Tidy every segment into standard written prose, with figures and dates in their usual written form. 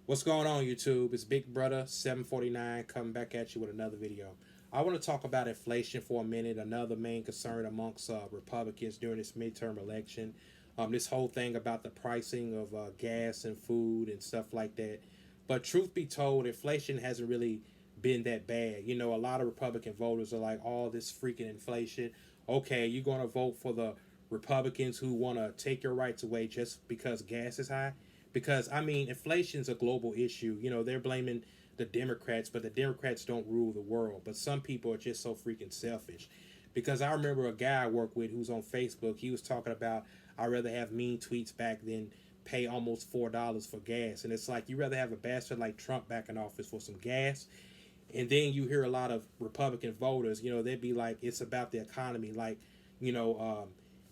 What's going on, YouTube? It's Big Brother 749 coming back at you with another video. I want to talk about inflation for a minute, another main concern amongst Republicans during this midterm election. This whole thing about the pricing of gas and food and stuff like that. But truth be told, inflation hasn't really been that bad. You know, a lot of Republican voters are like, all this freaking inflation. Okay, you're going to vote for the Republicans who want to take your rights away just because gas is high? Because I mean, inflation's a global issue. You know, they're blaming the Democrats, but the Democrats don't rule the world. But some people are just so freaking selfish. Because I remember a guy I worked with who's on Facebook. He was talking about I'd rather have mean tweets back than pay almost $4 for gas. And it's like you rather have a bastard like Trump back in office for some gas. And then you hear a lot of Republican voters, you know, they'd be like, it's about the economy. Like, you know,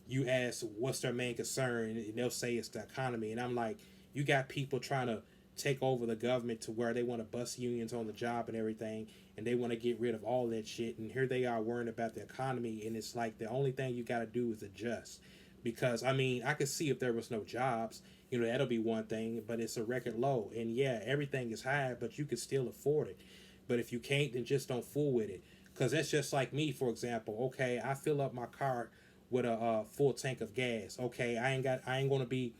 you ask what's their main concern, and they'll say it's the economy. And I'm like, you got people trying to take over the government to where they want to bust unions on the job and everything, and they want to get rid of all that shit. And here they are worrying about the economy, and it's like the only thing you got to do is adjust. Because I mean, I could see if there was no jobs, you know, that'll be one thing, but it's a record low. And yeah, everything is high, but you can still afford it. But if you can't, then just don't fool with it. Because that's just like me, for example. Okay, I fill up my car with a full tank of gas. Okay, I ain't gonna be,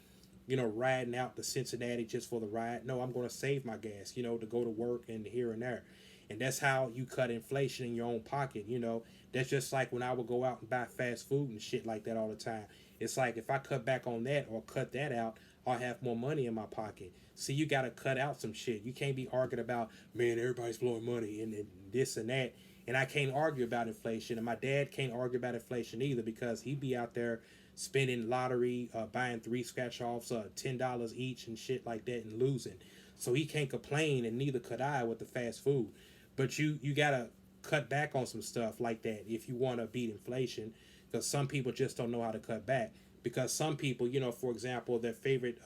you know, riding out to Cincinnati just for the ride. No, I'm gonna save my gas, you know, to go to work and here and there. And that's how you cut inflation in your own pocket. You know, that's just like when I would go out and buy fast food and shit like that all the time. It's like if I cut back on that or cut that out, I'll have more money in my pocket. See, you got to cut out some shit. You can't be arguing about, man, everybody's blowing money and this and that. And I can't argue about inflation. And my dad can't argue about inflation either because he'd be out there spending lottery, buying three scratch offs, $10 each and shit like that and losing. So he can't complain, and neither could I with the fast food. But you gotta cut back on some stuff like that if you want to beat inflation, because some people just don't know how to cut back. Because some people, you know, for example, their favorite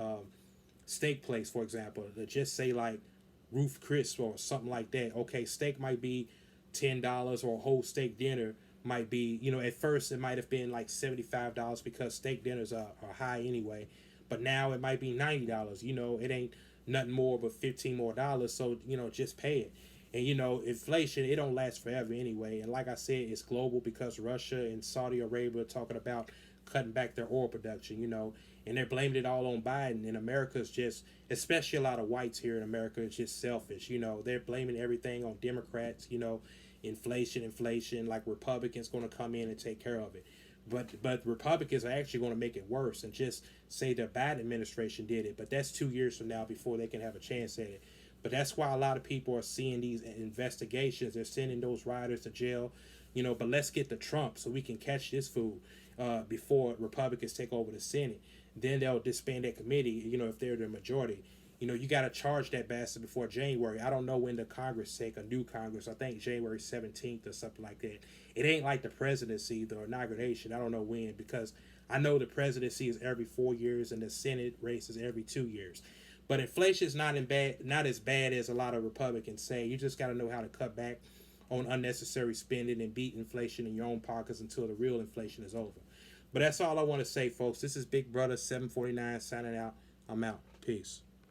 steak place, for example, that just say like Roof Chris or something like that. Okay, steak might be $10, or a whole steak dinner might be, you know, at first it might have been like $75 because steak dinners are high anyway, but now it might be $90. You know, it ain't nothing more but 15 more dollars. So you know, just pay it. And you know, inflation, it don't last forever anyway. And like I said, it's global because Russia and Saudi Arabia are talking about cutting back their oil production. You know, and they're blaming it all on Biden. And America's just, especially a lot of whites here in America, is just selfish. You know, they're blaming everything on Democrats. You know, inflation, like Republicans going to come in and take care of it. But Republicans are actually going to make it worse and just say the Biden administration did it. But that's 2 years from now before they can have a chance at it. But that's why a lot of people are seeing these investigations. They're sending those rioters to jail, you know. But let's get to Trump so we can catch this fool before Republicans take over the Senate. Then they'll disband that committee, you know, if they're the majority. You know, you got to charge that bastard before January. I don't know when the Congress take a new Congress. I think January 17th or something like that. It ain't like the presidency, the inauguration. I don't know when, because I know the presidency is every 4 years and the Senate race is every 2 years. But inflation is not as bad as a lot of Republicans say. You just got to know how to cut back on unnecessary spending and beat inflation in your own pockets until the real inflation is over. But that's all I want to say, folks. This is Big Brother 749 signing out. I'm out. Peace.